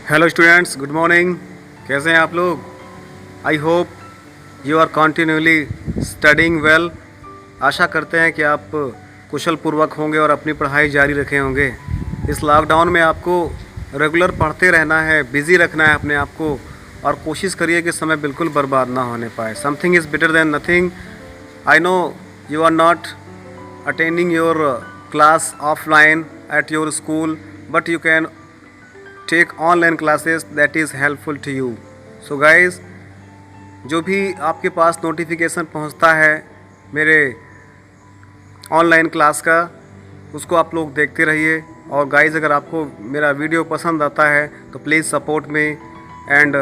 Hello students, good morning. कैसे हैं आप लोग? I hope you are continuously studying well. आशा करते हैं कि आप कुशल पूर्वक होंगे और अपनी पढ़ाई जारी रखे होंगे। इस लॉकडाउन में आपको रेगुलर पढ़ते रहना है, बिज़ी रखना है अपने आप को, और कोशिश करिए कि समय बिल्कुल बर्बाद ना होने पाए। Something is better than nothing. I know you are not attending your class offline at your school, but you can take online classes that is helpful to you. So guys, जो भी आपके पास नोटिफिकेशन पहुंचता है मेरे online class का, उसको आप लोग देखते रहिए। और गाइज, अगर आपको मेरा वीडियो पसंद आता है तो please support me and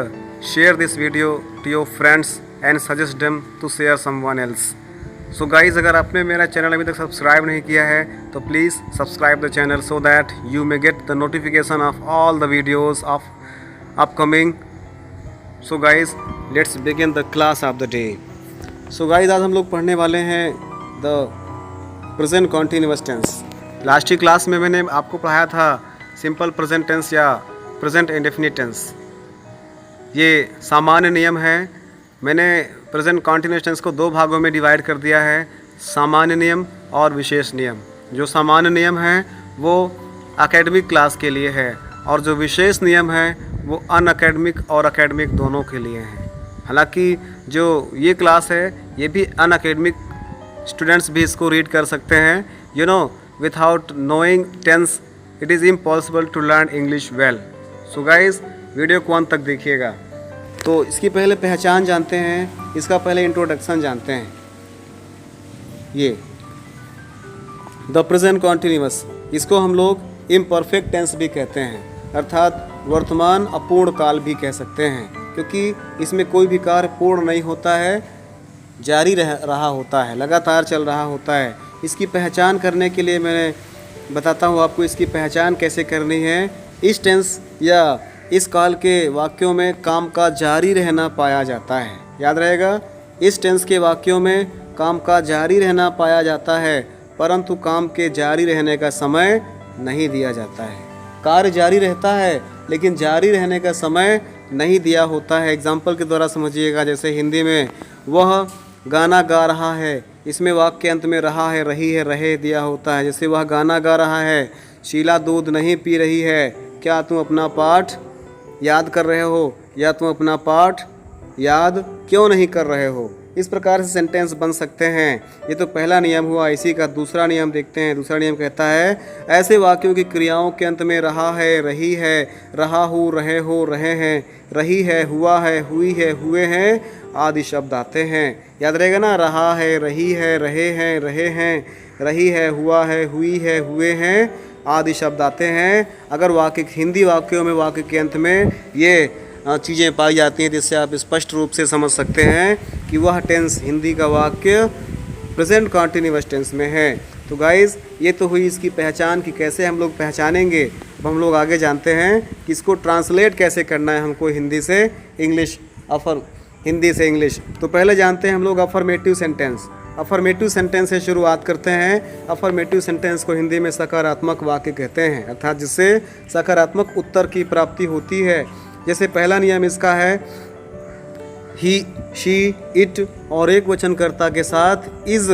share this video to your friends and suggest them to share someone else. So guys, अगर आपने मेरा चैनल अभी तक सब्सक्राइब नहीं किया है तो please subscribe the channel so that you may get the notification of all the videos of upcoming. So guys, let's begin the class of the day. So guys, आज हम लोग पढ़ने वाले हैं the present continuous tense. Last की class में मैंने आपको पढ़ाया था सिंपल प्रेजेंट टेंस या प्रेजेंट इंडेफिनिट टेंस। ये सामान्य नियम है। मैंने प्रेजेंट कॉन्टिन्यूअस टेंस को दो भागों में डिवाइड कर दिया है, सामान्य नियम और विशेष नियम। जो सामान्य नियम है वो एकेडमिक क्लास के लिए है, और जो विशेष नियम है वो अनअकैडमिक और एकेडमिक दोनों के लिए हैं। हालांकि जो ये क्लास है ये भी अनअकैडमिक स्टूडेंट्स भी इसको रीड कर सकते हैं। You know, without knowing tense it is impossible to learn English well. So guys, video को अंत तक देखिएगा। तो इसकी पहले पहचान जानते हैं, इसका पहले इंट्रोडक्शन जानते हैं। ये द प्रेजेंट कॉन्टिन्यूअस, इसको हम लोग इम्परफेक्ट टेंस भी कहते हैं, अर्थात वर्तमान अपूर्ण काल भी कह सकते हैं, क्योंकि इसमें कोई भी कार्य पूर्ण नहीं होता है, जारी रहा होता है, लगातार चल रहा होता है। इसकी पहचान करने के लिए मैं बताता हूँ आपको इसकी पहचान कैसे करनी है। इस टेंस या इस काल के वाक्यों में काम का जारी रहना पाया जाता है। याद रहेगा, इस टेंस के वाक्यों में काम का जारी रहना पाया जाता है, परंतु काम के जारी रहने का समय नहीं दिया जाता है। कार्य जारी रहता है लेकिन जारी रहने का समय नहीं दिया होता है। एग्जाम्पल के द्वारा समझिएगा। जैसे हिंदी में वह गाना गा रहा है, इसमें वाक्य के अंत में रहा है, रही है, रहे दिया होता है। जैसे वह गाना गा रहा है, शीला दूध नहीं पी रही है, क्या तुम अपना पाठ याद कर रहे हो, या तुम अपना पाठ याद क्यों नहीं कर रहे हो। इस प्रकार से सेंटेंस बन सकते हैं। ये तो पहला नियम हुआ। इसी का दूसरा नियम देखते हैं। दूसरा नियम कहता है, ऐसे वाक्यों की क्रियाओं के अंत में रहा है, रही है, रहा हूँ, रहे हो, रहे हैं, रही है, हुआ है, हुई है, हुए हैं आदि शब्द आते हैं। याद रहेगा ना, रहा है, रही है, रहे हैं, रही है, हुआ है, हुई है, हुए हैं आदि शब्द आते हैं। अगर वाक्य हिंदी वाक्यों में वाक्य के अंत में ये चीज़ें पाई जाती हैं, जिससे आप स्पष्ट रूप से समझ सकते हैं कि वह टेंस, हिंदी का वाक्य प्रेजेंट कॉन्टिन्यूअस टेंस में है। तो गाइज़, ये तो हुई इसकी पहचान कि कैसे हम लोग पहचानेंगे। अब हम लोग आगे जानते हैं कि इसको ट्रांसलेट कैसे करना है हमको हिंदी से इंग्लिश, हिंदी से इंग्लिश। तो पहले जानते हैं हम लोग अफर्मेटिव सेंटेंस। अफर्मेटिव सेंटेंस से शुरुआत करते हैं। अफर्मेटिव सेंटेंस को हिंदी में सकारात्मक वाक्य कहते हैं, अर्थात जिससे सकारात्मक उत्तर की प्राप्ति होती है। जैसे पहला नियम इसका है, ही, शी, इट और एक वचनकर्ता के साथ इज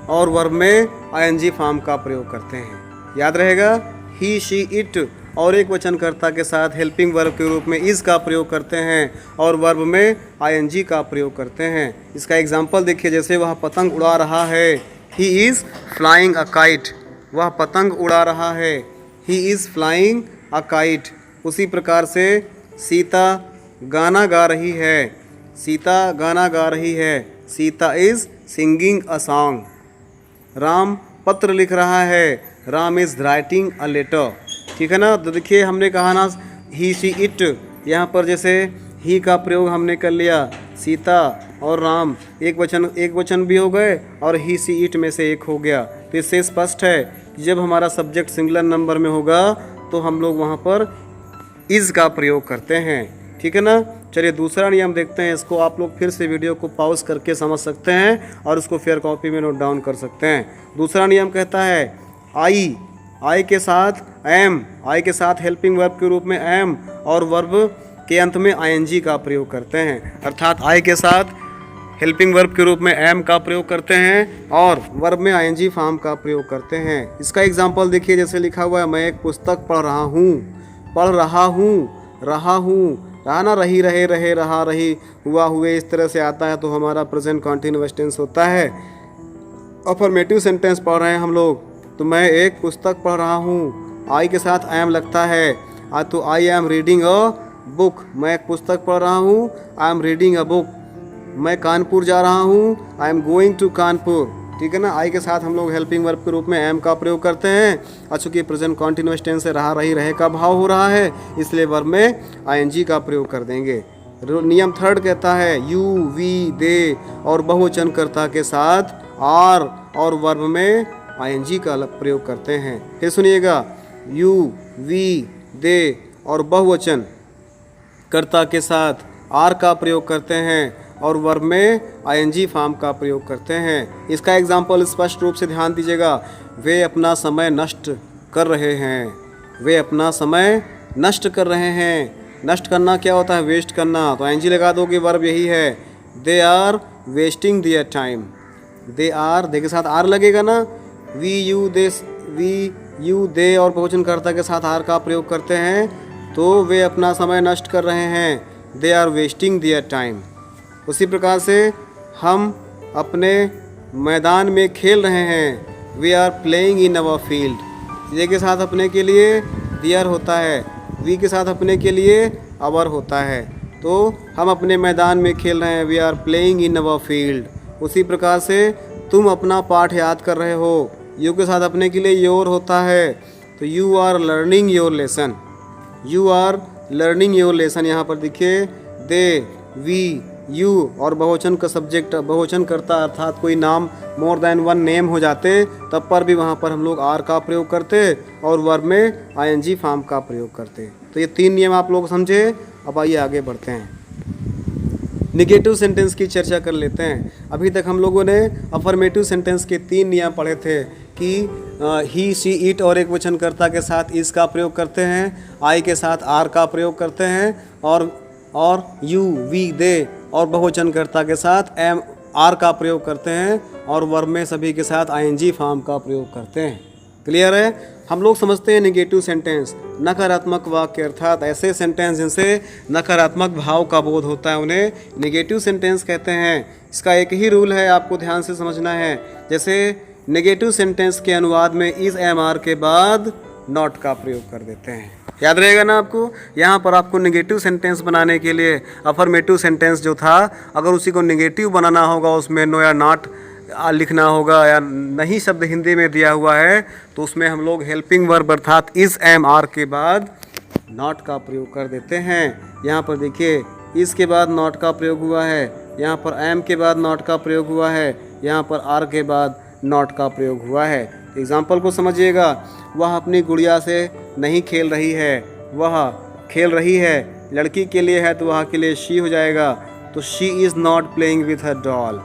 और वर्ब में आईएनजी फॉर्म का प्रयोग करते हैं। याद रहेगा, ही, शी, इट और एक वचनकर्ता के साथ हेल्पिंग वर्ब के रूप में इज का प्रयोग करते हैं और वर्ब में आईएनजी का प्रयोग करते हैं। इसका एग्जाम्पल देखिए। जैसे वह पतंग उड़ा रहा है, he is flying a kite, वह पतंग उड़ा रहा है, he is flying a kite. उसी प्रकार से सीता गाना गा रही है, सीता गाना गा रही है, Sita is singing a song. Ram पत्र लिख रहा है, Ram is writing a letter. ठीक है ना। तो देखिए, हमने कहा ना ही, शी, इट, यहाँ पर जैसे ही का प्रयोग हमने कर लिया, सीता और राम एक वचन भी हो गए और ही, सी, इट में से एक हो गया। तो इससे स्पष्ट है कि जब हमारा सब्जेक्ट सिंगुलर नंबर में होगा तो हम लोग वहाँ पर इज़ का प्रयोग करते हैं। ठीक है ना। चलिए दूसरा नियम देखते हैं। इसको आप लोग फिर से वीडियो को पॉज करके समझ सकते हैं और उसको फेयर कॉपी में नोट डाउन कर सकते हैं। दूसरा नियम कहता है, आई आई के साथ एम, आई के साथ हेल्पिंग वर्ब के रूप में एम और वर्ब के अंत में आईएनजी का प्रयोग करते हैं। अर्थात आई के साथ हेल्पिंग वर्ब के रूप में एम का प्रयोग करते हैं और वर्ब में आईएनजी फॉर्म का प्रयोग करते हैं। इसका एग्जाम्पल देखिए, जैसे लिखा हुआ है, मैं एक पुस्तक पढ़ रहा हूँ, पढ़ रहा हूँ, रहा हूँ, रहा ना, रही, रहे, रहे, रहा, रही, हुआ, हुए, इस तरह से आता है तो हमारा प्रेजेंट कॉन्टिन्यूअस टेंस होता है। अफर्मेटिव सेंटेंस पढ़ रहे हैं हम लोग, तो मैं एक पुस्तक पढ़ रहा हूँ, आई के साथ आई एम लगता है, तो I am reading a book, मैं एक पुस्तक पढ़ रहा हूँ, I am reading a book. मैं कानपुर जा रहा हूँ, I am going to Kanpur. ठीक है ना, आई के साथ हम लोग हेल्पिंग वर्ब के रूप में एम का प्रयोग करते हैं और चूँकि प्रेजेंट कॉन्टिन्यूअस टेंस से रहा, रही, रहे का भाव हो रहा है, इसलिए वर्ब में आईएनजी का प्रयोग कर देंगे। नियम थर्ड कहता है यू, वी, दे और बहुवचन कर्ता के साथ आर और वर्ब में आईएनजी का प्रयोग करते हैं। फिर सुनिएगा, यू, वी, दे और बहुवचन कर्ता के साथ आर का प्रयोग करते हैं और वर्ब में आईएनजी फॉर्म का प्रयोग करते हैं। इसका एग्जाम्पल स्पष्ट रूप से ध्यान दीजिएगा, वे अपना समय नष्ट कर रहे हैं, वे अपना समय नष्ट कर रहे हैं। नष्ट करना क्या होता है? वेस्ट करना, तो आईएनजी लगा दोगे, वर्ब यही है, they are wasting their time. They are, they के साथ आर लगेगा ना, वी यू दे और बहुवचन कर्ता के साथ आर का प्रयोग करते हैं, तो वे अपना समय नष्ट कर रहे हैं, they are wasting their time. उसी प्रकार से हम अपने मैदान में खेल रहे हैं, we are playing in our field. ये के साथ अपने के लिए दियर होता है, वी के साथ अपने के लिए अवर होता है, तो हम अपने मैदान में खेल रहे हैं, we are playing in our field. उसी प्रकार से तुम अपना पाठ याद कर रहे हो, यू के साथ अपने के लिए योर होता है, तो you are learning your lesson, you are learning your lesson. यहाँ पर देखिए, दे, वी, यू और बहुवचन का सब्जेक्ट, बहुवचन करता अर्थात कोई नाम मोर देन वन नेम हो जाते, तब पर भी वहाँ पर हम लोग आर का प्रयोग करते और वर्ब में आईएनजी फॉर्म का प्रयोग करते। तो ये तीन नियम आप लोग समझे। अब आइए आगे बढ़ते हैं, निगेटिव सेंटेंस की चर्चा कर लेते हैं। अभी तक हम लोगों ने अफर्मेटिव सेंटेंस के तीन नियम पढ़े थे कि ही, शी, इट और एक वचनकर्ता के साथ इस का प्रयोग करते हैं, आई के साथ आर का प्रयोग करते हैं और यू, वी, दे और बहुवचनकर्ता के साथ एम, आर का प्रयोग करते हैं और वर्ब में सभी के साथ आईएनजी फॉर्म का प्रयोग करते हैं। क्लियर है? हम लोग समझते हैं निगेटिव सेंटेंस, नकारात्मक वाक्य, अर्थात ऐसे सेंटेंस जिनसे नकारात्मक भाव का बोध होता है, उन्हें निगेटिव सेंटेंस कहते हैं। इसका एक ही रूल है, आपको ध्यान से समझना है। जैसे निगेटिव सेंटेंस के अनुवाद में इज, एम, आर के बाद नॉट का प्रयोग कर देते हैं। याद रहेगा ना आपको? यहाँ पर आपको निगेटिव सेंटेंस बनाने के लिए अफर्मेटिव सेंटेंस जो था, अगर उसी को निगेटिव बनाना होगा, उसमें नो या नॉट लिखना होगा या नहीं शब्द हिंदी में दिया हुआ है, तो उसमें हम लोग हेल्पिंग वर्ब अर्थात इज, एम, आर के बाद नॉट का प्रयोग कर देते हैं। यहाँ पर देखिए, इस के बाद नॉट का प्रयोग हुआ है, यहाँ पर एम के बाद नॉट का प्रयोग हुआ है, यहाँ पर आर के बाद नॉट का प्रयोग हुआ है। एग्जाम्पल को समझिएगा, वह अपनी गुड़िया से नहीं खेल रही है, वह खेल रही है, लड़की के लिए है तो वह के लिए शी हो जाएगा, तो she is not playing with her doll.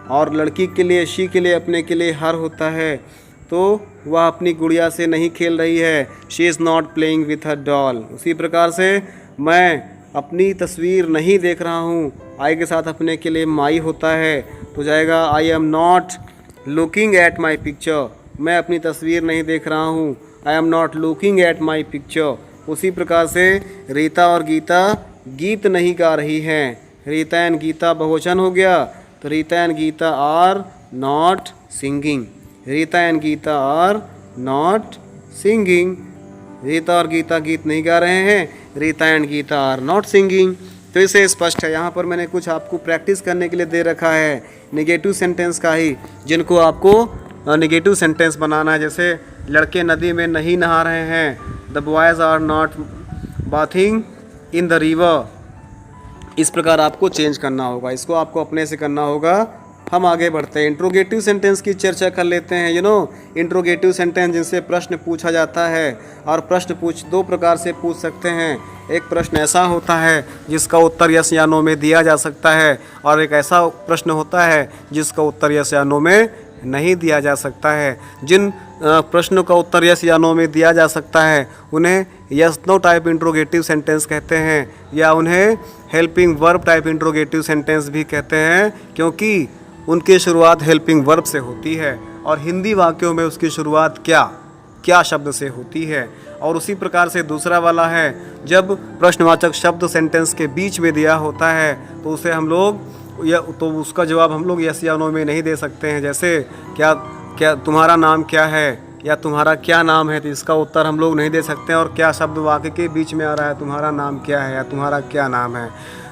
और लड़की के लिए, शी के लिए, अपने के लिए हर होता है, तो वह अपनी गुड़िया से नहीं खेल रही है, she is not playing with her doll. उसी प्रकार से मैं अपनी तस्वीर नहीं देख रहा हूँ, आई के साथ अपने के लिए माई होता है, तो जाएगा I am not looking at my picture. मैं अपनी तस्वीर नहीं देख रहा हूँ, I am not looking at my picture. उसी प्रकार से रीता और गीता गीत नहीं गा रही हैं, रीता एंड गीता बहुवचन हो गया, तो Rita and Gita are not singing, Rita and Gita are not singing. Rita और गीता गीत नहीं गा रहे हैं, Rita and Gita are not singing. तो इसे स्पष्ट है। यहाँ पर मैंने कुछ आपको प्रैक्टिस करने के लिए दे रखा है निगेटिव सेंटेंस का ही, जिनको आपको निगेटिव सेंटेंस बनाना है। जैसे लड़के नदी में नहीं नहा रहे हैं, the boys are not bathing in the river. इस प्रकार आपको चेंज करना होगा, इसको आपको अपने से करना होगा। हम आगे बढ़ते हैं, इंट्रोगेटिव सेंटेंस की चर्चा कर लेते हैं। इंट्रोगेटिव सेंटेंस जिनसे प्रश्न पूछा जाता है, और प्रश्न दो प्रकार से पूछ सकते हैं। एक प्रश्न ऐसा होता है जिसका उत्तर यस या नो में दिया जा सकता है, और एक ऐसा प्रश्न होता है जिसका उत्तर यस या नो में नहीं दिया जा सकता है। जिन प्रश्नों का उत्तर यस या नो में दिया जा सकता है उन्हें yes no type interrogative sentence कहते हैं, या उन्हें helping verb type interrogative sentence भी कहते हैं, क्योंकि उनकी शुरुआत हेल्पिंग वर्ब से होती है और हिंदी वाक्यों में उसकी शुरुआत क्या शब्द से होती है। और उसी प्रकार से दूसरा वाला है, जब प्रश्नवाचक शब्द सेंटेंस के बीच में दिया होता है तो उसे हम लोग तो उसका जवाब हम लोग यस या नो में नहीं दे सकते हैं। जैसे क्या तुम्हारा नाम क्या है या तुम्हारा क्या नाम है, तो इसका उत्तर हम लोग नहीं दे सकते हैं। और क्या शब्द वाक्य के बीच में आ रहा है, तुम्हारा नाम क्या है या तुम्हारा क्या नाम है,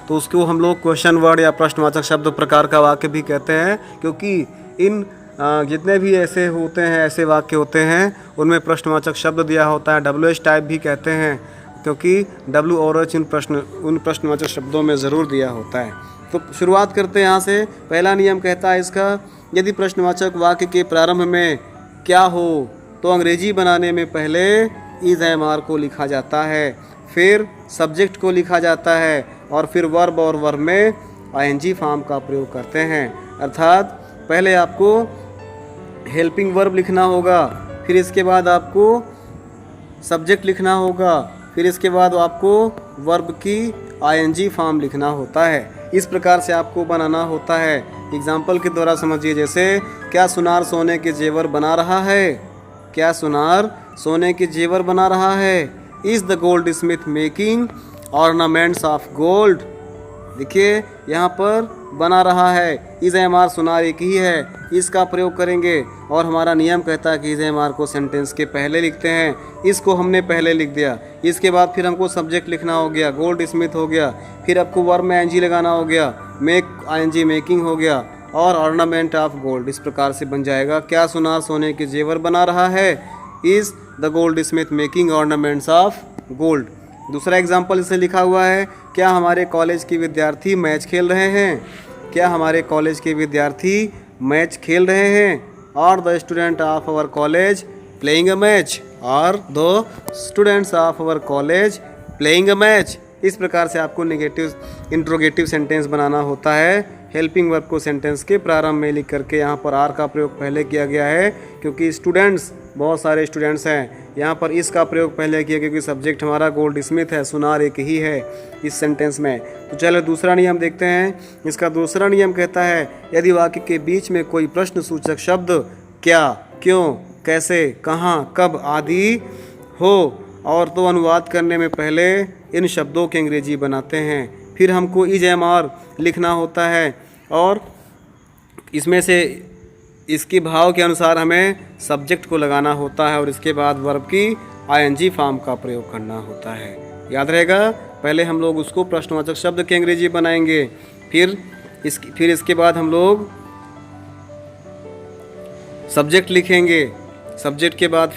तो उसको हम लोग क्वेश्चन वर्ड या प्रश्नवाचक शब्द प्रकार का वाक्य भी कहते हैं, क्योंकि इन जितने भी ऐसे होते हैं, ऐसे वाक्य होते हैं, उनमें प्रश्नवाचक शब्द दिया होता है। WH टाइप भी कहते हैं, क्योंकि W और H उन प्रश्नवाचक शब्दों में ज़रूर दिया होता है। तो शुरुआत करते हैं यहाँ से। पहला नियम कहता है इसका, यदि प्रश्नवाचक वाक्य के प्रारंभ में क्या हो तो अंग्रेजी बनाने में पहले इज एम आर को लिखा जाता है, फिर सब्जेक्ट को लिखा जाता है और फिर वर्ब और वर्ब में ING फॉर्म का प्रयोग करते हैं। अर्थात पहले आपको हेल्पिंग वर्ब लिखना होगा, फिर इसके बाद आपको सब्जेक्ट लिखना होगा, फिर इसके बाद आपको वर्ब की ING फॉर्म लिखना होता है। इस प्रकार से आपको बनाना होता है। एग्जाम्पल के द्वारा समझिए, जैसे क्या सुनार सोने के जेवर बना रहा है, क्या सुनार सोने के जेवर बना रहा है। Is the gold Smith making ornaments of gold. देखिए यहाँ पर बना रहा है, इज एम आर सुनार एक ही है, इसका प्रयोग करेंगे। और हमारा नियम कहता है कि इज एम आर को सेंटेंस के पहले लिखते हैं, इसको हमने पहले लिख दिया। इसके बाद फिर हमको सब्जेक्ट लिखना हो गया, गोल्ड स्मिथ हो गया, फिर आपको वर्ब में ING लगाना हो गया, मेक ING मेकिंग हो गया, और ऑर्नामेंट ऑफ गोल्ड। इस प्रकार से बन जाएगा, क्या सुनार सोने के जेवर बना रहा है, is the gold Smith making ornaments of gold. दूसरा एग्जाम्पल इसे लिखा हुआ है, क्या हमारे कॉलेज के विद्यार्थी मैच खेल रहे हैं, क्या हमारे कॉलेज के विद्यार्थी मैच खेल रहे हैं। और the student of our college playing a match, और the students of our college playing a match. इस प्रकार से आपको नेगेटिव इंट्रोगेटिव सेंटेंस बनाना होता है। हेल्पिंग वर्ब को सेंटेंस के प्रारंभ में लिख करके, यहाँ पर आर का प्रयोग पहले किया गया है क्योंकि स्टूडेंट्स बहुत सारे स्टूडेंट्स हैं। यहाँ पर इसका प्रयोग पहले किया क्योंकि सब्जेक्ट हमारा गोल्ड स्मिथ है, सुनार एक ही है इस सेंटेंस में। तो चलो दूसरा नियम देखते हैं। इसका दूसरा नियम कहता है, यदि वाक्य के बीच में कोई प्रश्न सूचक शब्द क्या, क्यों, कैसे, कहाँ, कब आदि हो और तो अनुवाद करने में पहले इन शब्दों के अंग्रेजी बनाते हैं, फिर हमको इज एम आर लिखना होता है और इसमें से इसके भाव के अनुसार हमें सब्जेक्ट को लगाना होता है और इसके बाद वर्ब की ING फॉर्म का प्रयोग करना होता है। याद रहेगा, पहले हम लोग उसको प्रश्नवाचक शब्द के अंग्रेजी बनाएंगे, फिर इसके बाद हम लोग सब्जेक्ट लिखेंगे, सब्जेक्ट के बाद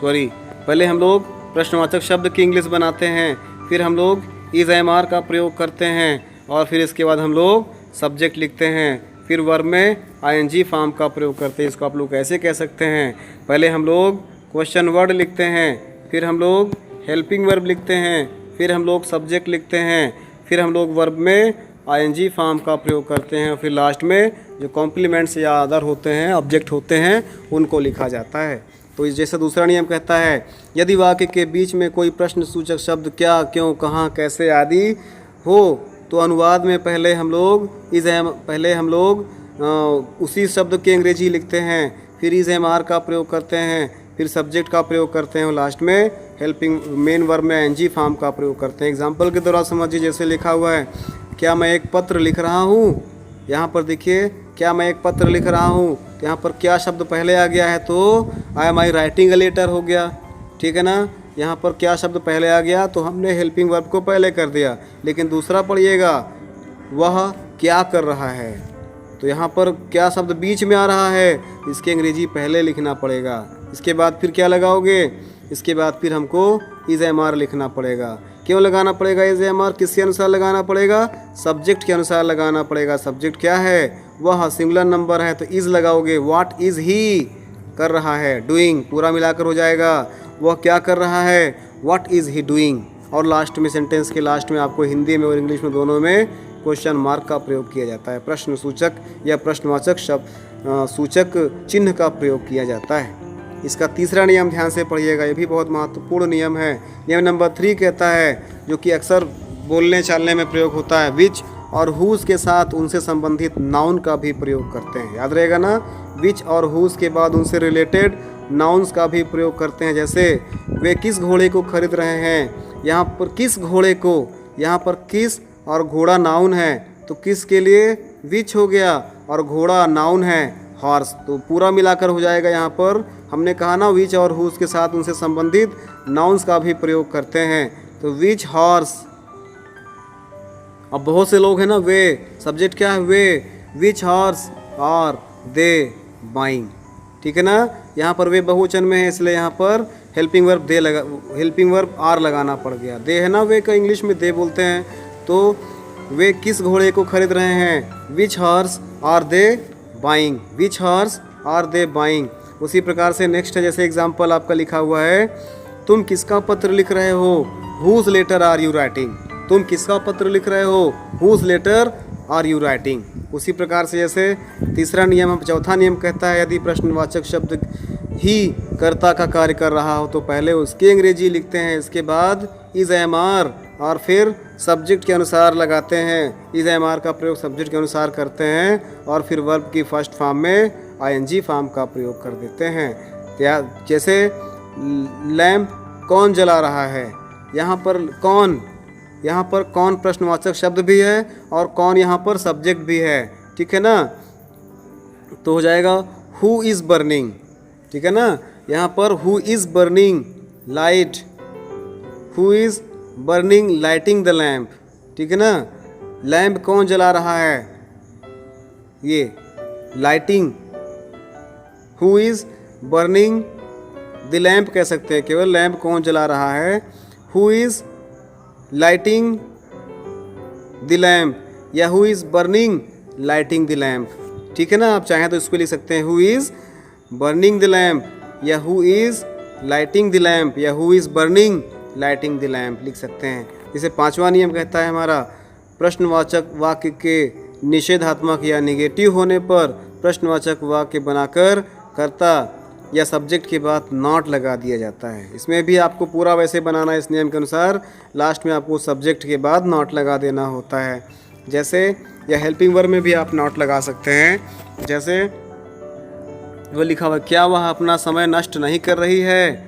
पहले हम लोग प्रश्नवाचक शब्द की इंग्लिश बनाते हैं, फिर हम लोग इज एम आर का प्रयोग करते हैं और फिर इसके बाद हम लोग सब्जेक्ट लिखते हैं, फिर वर्ब में ING फॉर्म का प्रयोग करते हैं। इसको आप लोग कैसे कह सकते हैं, पहले हम लोग क्वेश्चन वर्ड लिखते हैं, फिर हम लोग हेल्पिंग वर्ब लिखते हैं, फिर हम लोग सब्जेक्ट लिखते हैं, फिर हम लोग वर्ब में ING फॉर्म का प्रयोग करते हैं और फिर लास्ट में जो कॉम्प्लीमेंट्स या अदर होते हैं, ऑब्जेक्ट होते हैं, उनको लिखा जाता है। तो इस जैसे दूसरा नियम कहता है, यदि वाक्य के बीच में कोई प्रश्न सूचक शब्द क्या, क्यों, कहाँ, कैसे आदि हो तो अनुवाद में पहले हम लोग उसी शब्द के अंग्रेजी लिखते हैं, फिर इज एम आर का प्रयोग करते हैं, फिर सब्जेक्ट का प्रयोग करते हैं और लास्ट में हेल्पिंग मेन वर्ब में ING फॉर्म का प्रयोग करते हैं। एग्जाम्पल के द्वारा समझिए, जैसे लिखा हुआ है, क्या मैं एक पत्र लिख रहा हूँ। यहाँ पर देखिए, क्या मैं एक पत्र लिख रहा हूँ, तो यहाँ पर क्या शब्द पहले आ गया है, तो am I writing a letter हो गया, ठीक है ना। यहाँ पर क्या शब्द पहले आ गया तो हमने हेल्पिंग वर्ब को पहले कर दिया। लेकिन दूसरा पढ़िएगा, वह क्या कर रहा है, तो यहाँ पर क्या शब्द बीच में आ रहा है, इसके अंग्रेजी पहले लिखना पड़ेगा। इसके बाद फिर क्या लगाओगे, इसके बाद फिर हमको इज एम आर लिखना पड़ेगा। क्यों लगाना पड़ेगा इज एम आर, किसके अनुसार लगाना पड़ेगा, सब्जेक्ट के अनुसार लगाना पड़ेगा। सब्जेक्ट क्या है, वह सिंगुलर नंबर है तो इज लगाओगे। व्हाट इज़ ही कर रहा है, डूइंग पूरा मिलाकर हो जाएगा। वह क्या कर रहा है, व्हाट इज़ ही डूइंग। और लास्ट में सेंटेंस के लास्ट में आपको हिंदी में और इंग्लिश में दोनों में क्वेश्चन मार्क का प्रयोग किया जाता है। प्रश्न सूचक या प्रश्नवाचक शब्द सूचक चिन्ह का प्रयोग किया जाता है। इसका तीसरा नियम ध्यान से पढ़िएगा, ये भी बहुत महत्वपूर्ण नियम है। नियम नंबर 3 कहता है, जो कि अक्सर बोलने चालने में प्रयोग होता है, विच और हुज के साथ उनसे संबंधित नाउन का भी प्रयोग करते हैं। याद रहेगा ना, विच और हुज के बाद उनसे रिलेटेड नाउन्स का भी प्रयोग करते हैं। जैसे वे किस घोड़े को खरीद रहे हैं, यहाँ पर किस घोड़े को, यहाँ पर किस और घोड़ा नाउन है, तो किस के लिए विच हो गया और घोड़ा नाउन है हॉर्स, तो पूरा मिलाकर हो जाएगा। यहाँ पर हमने कहा ना, विच और हुज के साथ उनसे संबंधित नाउन्स का भी प्रयोग करते हैं। तो विच हॉर्स, अब बहुत से लोग हैं ना, वे सब्जेक्ट क्या है, वे, विच हॉर्स आर दे बाइंग, ठीक है ना। यहाँ पर वे बहुवचन में है, इसलिए यहाँ पर हेल्पिंग वर्ब दे लगा, हेल्पिंग वर्ब आर लगाना पड़ गया। दे है ना, वे का इंग्लिश में दे बोलते हैं। तो वे किस घोड़े को खरीद रहे हैं, which horse are they buying, which horse are they buying. उसी प्रकार से नेक्स्ट है, जैसे एग्जाम्पल आपका लिखा हुआ है, तुम किसका पत्र लिख रहे हो, whose letter are you writing, तुम किसका पत्र लिख रहे हो, whose letter are you writing. उसी प्रकार से जैसे तीसरा नियम, चौथा नियम कहता है, यदि प्रश्नवाचक शब्द ही कर्ता का कार्य कर रहा हो तो पहले उसकी अंग्रेजी लिखते हैं, इसके बाद इज एम आर और फिर सब्जेक्ट के अनुसार लगाते हैं। इज एम आर का प्रयोग सब्जेक्ट के अनुसार करते हैं और फिर वर्ब की फर्स्ट फॉर्म में आईएनजी फॉर्म का प्रयोग कर देते हैं। जैसे लैम्प कौन जला रहा है, यहाँ पर कौन प्रश्नवाचक शब्द भी है और कौन यहाँ पर सब्जेक्ट भी है, ठीक है ना। तो हो जाएगा हु इज़ बर्निंग, ठीक है ना। यहाँ पर who is burning light, who is burning lighting the lamp, ठीक है ना। लैम्प कौन जला रहा है, ये lighting, who is burning the lamp कह सकते हैं, केवल लैम्प कौन जला रहा है, who is lighting the lamp या who is burning lighting the lamp, ठीक है ना। आप चाहें तो इसको लिख सकते हैं, who is burning the lamp या who is lighting the lamp या who is burning lighting the lamp लिख सकते हैं। जैसे पांचवा नियम कहता है हमारा, प्रश्नवाचक वाक्य के निषेधात्मक या निगेटिव होने पर प्रश्नवाचक वाक्य बनाकर कर्ता या सब्जेक्ट के बाद नॉट लगा दिया जाता है। इसमें भी आपको पूरा वैसे बनाना है, इस नियम के अनुसार लास्ट में आपको सब्जेक्ट के बाद नॉट लगा देना होता है। जैसे या हेल्पिंग वर्ब में भी आप नॉट लगा सकते हैं। जैसे वो लिखा हुआ, क्या वह अपना समय नष्ट नहीं कर रही है,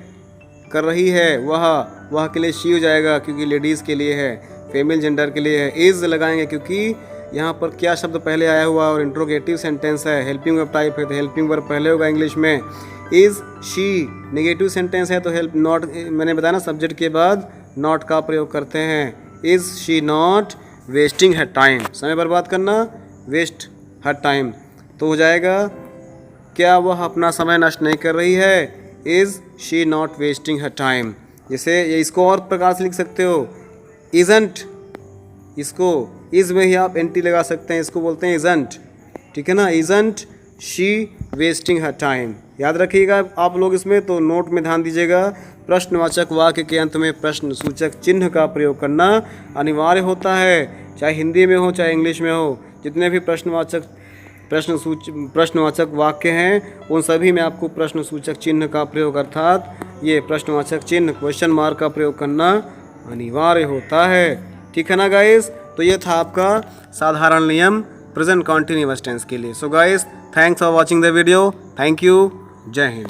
वह के लिए शी हो जाएगा क्योंकि लेडीज़ के लिए है, फीमेल जेंडर के लिए है। इज़ लगाएंगे क्योंकि यहाँ पर क्या शब्द पहले आया हुआ और इंट्रोगेटिव सेंटेंस है, हेल्पिंग वर्ब टाइप है, तो हेल्पिंग वर्ब पहले होगा इंग्लिश में। इज़ शी नेगेटिव सेंटेंस है तो हेल्प नॉट, मैंने बताया ना, सब्जेक्ट के बाद नॉट का प्रयोग करते हैं। Is she not wasting her time, समय बर्बाद करना, वेस्ट हर टाइम, तो हो जाएगा क्या वह अपना समय नष्ट नहीं कर रही है, is she not wasting her time. जैसे ये इसको और प्रकार से लिख सकते हो, इज़ंट, इसको इज़ में ही आप एंटी लगा सकते हैं, इसको बोलते हैं इज़ंट, ठीक है ना। Isn't she wasting her time, याद रखिएगा आप लोग इसमें, तो नोट में ध्यान दीजिएगा। प्रश्नवाचक वाक्य के अंत में प्रश्न सूचक चिन्ह का प्रयोग करना अनिवार्य होता है, चाहे हिंदी में हो चाहे इंग्लिश में हो। जितने भी प्रश्नवाचक वाक्य हैं उन सभी में आपको प्रश्न सूचक चिन्ह का प्रयोग अर्थात ये प्रश्नवाचक चिन्ह क्वेश्चन मार्क का प्रयोग करना अनिवार्य होता है, ठीक है ना गाइस। तो ये था आपका साधारण नियम प्रेजेंट कॉन्टिन्यूअस टेंस के लिए। So guys, thanks for watching the video, thank you, जय हिंद।